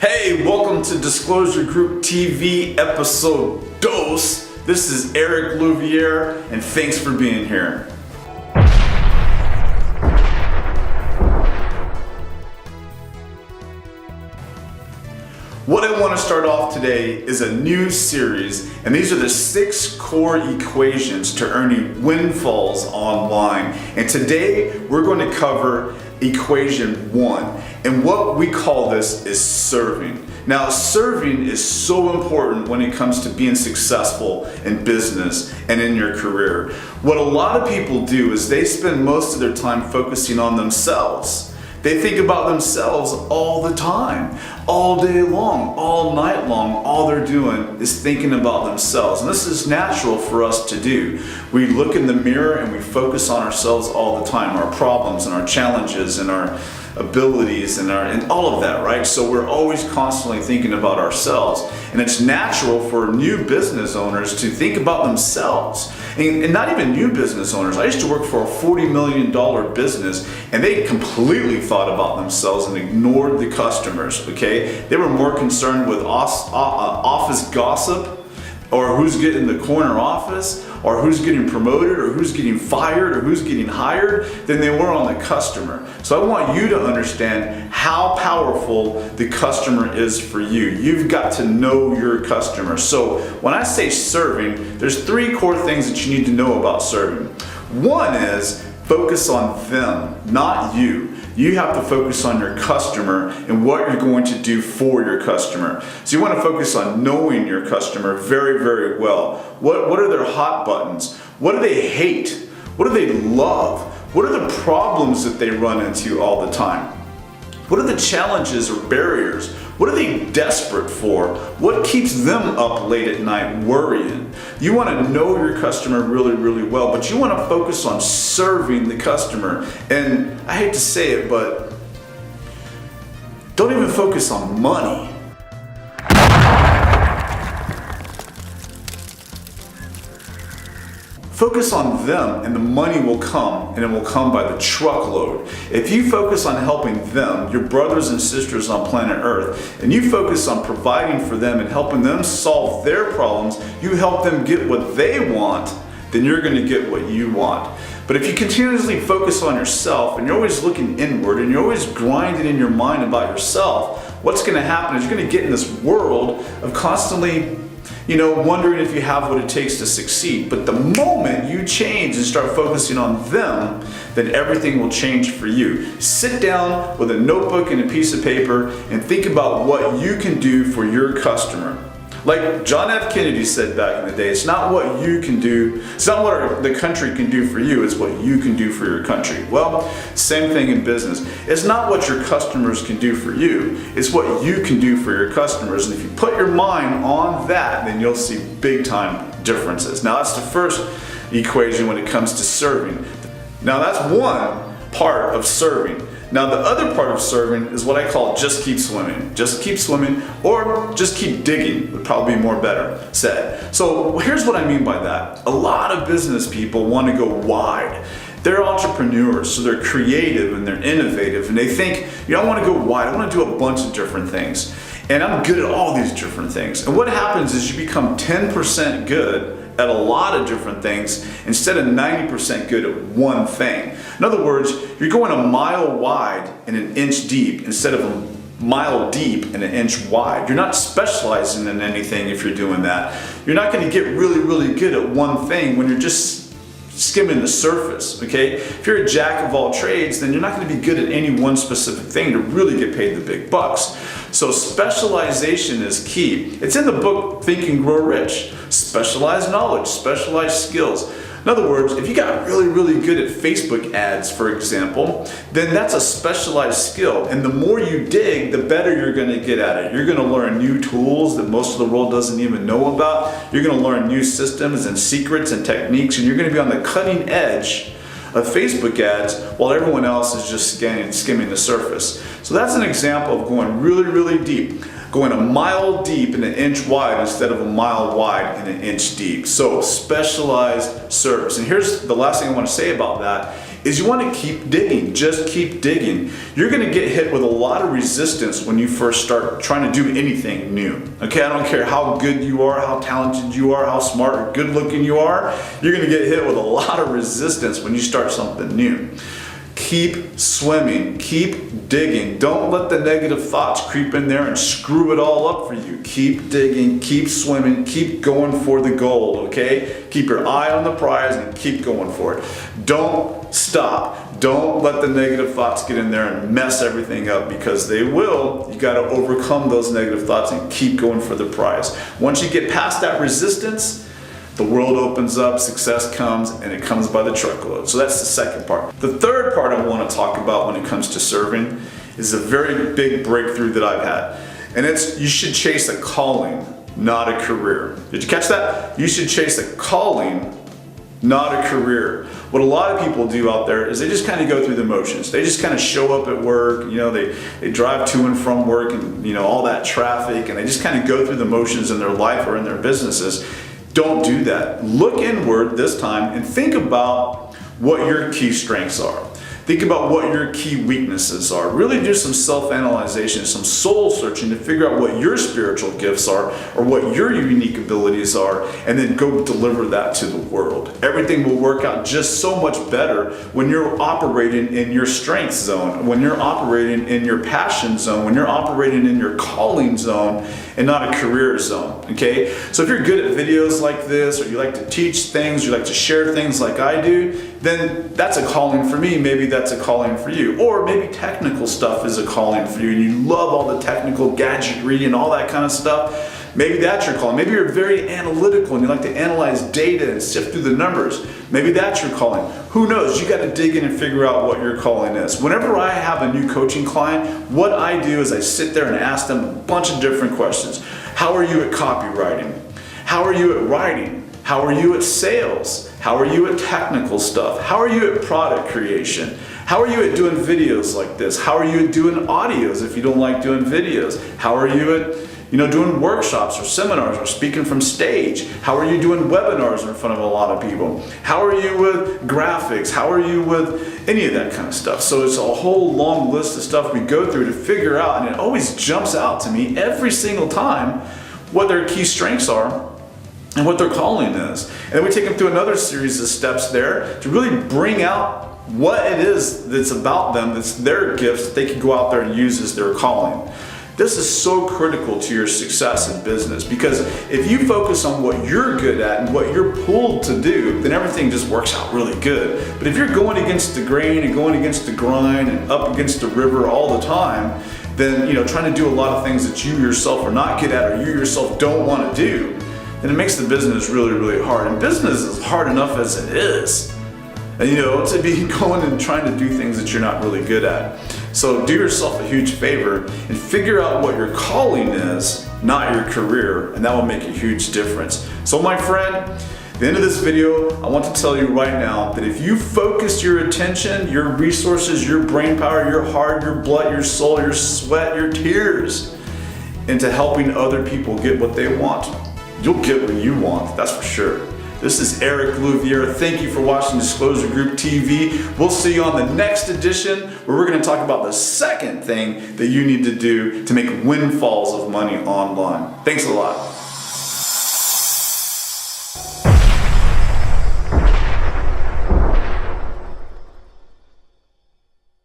Hey, welcome to Disclosure Group TV episode dos. This is Eric Louviere, and thanks for being here. What I want to start off today is a new series, and these are the 6 core equations to earning windfalls online. And today we're going to cover equation 1, and what we call this is serving. Now, serving is so important when it comes to being successful in business and in your career. What a lot of people do is they spend most of their time focusing on themselves. They think about themselves all the time, all day long, all night long. All they're doing is thinking about themselves. And this is natural for us to do. We look in the mirror and we focus on ourselves all the time, our problems and our challenges and our abilities and all of that, right? So we're always constantly thinking about ourselves. And it's natural for new business owners to think about themselves. And not even new business owners. I used to work for a $40 million business, and they completely thought about themselves and ignored the customers, okay? They were more concerned with office gossip, or who's getting the corner office, or who's getting promoted, or who's getting fired, or who's getting hired, than they were on the customer. So I want you to understand how powerful the customer is for you. You've got to know your customer. So when I say serving, there's 3 core things that you need to know about serving. One is focus on them, not you. You have to focus on your customer and what you're going to do for your customer. So you want to focus on knowing your customer very, very well. What are their hot buttons? What do they hate? What do they love? What are the problems that they run into all the time? What are the challenges or barriers? What are they desperate for? What keeps them up late at night worrying? You want to know your customer really, really well, but you want to focus on serving the customer. And I hate to say it, but don't even focus on money. Focus on them and the money will come, and it will come by the truckload. If you focus on helping them, your brothers and sisters on planet Earth, and you focus on providing for them and helping them solve their problems, you help them get what they want, then you're going to get what you want. But if you continuously focus on yourself and you're always looking inward and you're always grinding in your mind about yourself, what's going to happen is you're going to get in this world of constantly wondering if you have what it takes to succeed. But the moment you change and start focusing on them, then everything will change for you. Sit down with a notebook and a piece of paper and think about what you can do for your customer. Like John F. Kennedy said back in the day, it's not what you can do, it's not what the country can do for you, it's what you can do for your country. Well, same thing in business. It's not what your customers can do for you, it's what you can do for your customers. And if you put your mind on that, then you'll see big time differences. Now that's the first equation when it comes to serving. Now that's one part of serving. Now the other part of serving is what I call just keep swimming. Just keep swimming, or just keep digging would probably be more better said. So here's what I mean by that. A lot of business people want to go wide. They're entrepreneurs, so they're creative and they're innovative, and they think, I want to go wide, I want to do a bunch of different things. And I'm good at all these different things. And what happens is you become 10% good at a lot of different things instead of 90% good at one thing. In other words, you're going a mile wide and an inch deep instead of a mile deep and an inch wide. You're not specializing in anything if you're doing that. You're not going to get really, really good at one thing when you're just skimming the surface, okay? If you're a jack of all trades, then you're not going to be good at any one specific thing to really get paid the big bucks. So specialization is key. It's in the book Think and Grow Rich. Specialized knowledge, specialized skills. In other words, if you got really, really good at Facebook ads, for example, then that's a specialized skill. And the more you dig, the better you're going to get at it. You're going to learn new tools that most of the world doesn't even know about. You're going to learn new systems and secrets and techniques, and you're going to be on the cutting edge of Facebook ads while everyone else is just skimming the surface. So that's an example of going really, really deep. Going a mile deep and an inch wide instead of a mile wide and an inch deep. So specialized service. And here's the last thing I want to say about that is you want to keep digging. Just keep digging. You're going to get hit with a lot of resistance when you first start trying to do anything new. Okay, I don't care how good you are, how talented you are, how smart or good looking you are, you're going to get hit with a lot of resistance when you start something new. Keep swimming, keep digging. Don't let the negative thoughts creep in there and screw it all up for you. Keep digging, keep swimming, keep going for the gold, okay? Keep your eye on the prize and keep going for it. Don't stop. Don't let the negative thoughts get in there and mess everything up, because they will. You got to overcome those negative thoughts and keep going for the prize. Once you get past that resistance, the world opens up, success comes, and it comes by the truckload. So that's the second part. The third part I want to talk about when it comes to serving is a very big breakthrough that I've had. And it's, you should chase a calling, not a career. Did you catch that? You should chase a calling, not a career. What a lot of people do out there is they just kind of go through the motions. They just kind of show up at work, you know, they drive to and from work and, you know, all that traffic, and they just kind of go through the motions in their life or in their businesses. Don't do that. Look inward this time and think about what your key strengths are. Think about what your key weaknesses are. Really do some self-analyzation, some soul searching to figure out what your spiritual gifts are or what your unique abilities are, and then go deliver that to the world. Everything will work out just so much better when you're operating in your strength zone, when you're operating in your passion zone, when you're operating in your calling zone and not a career zone, okay? So if you're good at videos like this, or you like to teach things, you like to share things like I do, then that's a calling for me. Maybe that's a calling for you. Or maybe technical stuff is a calling for you and you love all the technical gadgetry and all that kind of stuff. Maybe that's your calling. Maybe you're very analytical and you like to analyze data and sift through the numbers. Maybe that's your calling. Who knows? You got to dig in and figure out what your calling is. Whenever I have a new coaching client, what I do is I sit there and ask them a bunch of different questions. How are you at copywriting? How are you at writing? How are you at sales? How are you at technical stuff? How are you at product creation? How are you at doing videos like this? How are you at doing audios if you don't like doing videos? How are you at doing workshops or seminars or speaking from stage? How are you doing webinars in front of a lot of people? How are you with graphics? How are you with any of that kind of stuff? So it's a whole long list of stuff we go through to figure out, and it always jumps out to me every single time what their key strengths are and what their calling is. And then we take them through another series of steps there to really bring out what it is that's about them, that's their gifts that they can go out there and use as their calling. This is so critical to your success in business, because if you focus on what you're good at and what you're pulled to do, then everything just works out really good. But if you're going against the grain and going against the grind and up against the river all the time, then trying to do a lot of things that you yourself are not good at or you yourself don't want to do, and it makes the business really, really hard. And business is hard enough as it is. And to be going and trying to do things that you're not really good at. So do yourself a huge favor and figure out what your calling is, not your career, and that will make a huge difference. So my friend, at the end of this video, I want to tell you right now that if you focus your attention, your resources, your brain power, your heart, your blood, your soul, your sweat, your tears into helping other people get what they want, you'll get what you want, that's for sure. This is Eric Louviere. Thank you for watching Disclosure Group TV. We'll see you on the next edition, where we're going to talk about the second thing that you need to do to make windfalls of money online. Thanks a lot.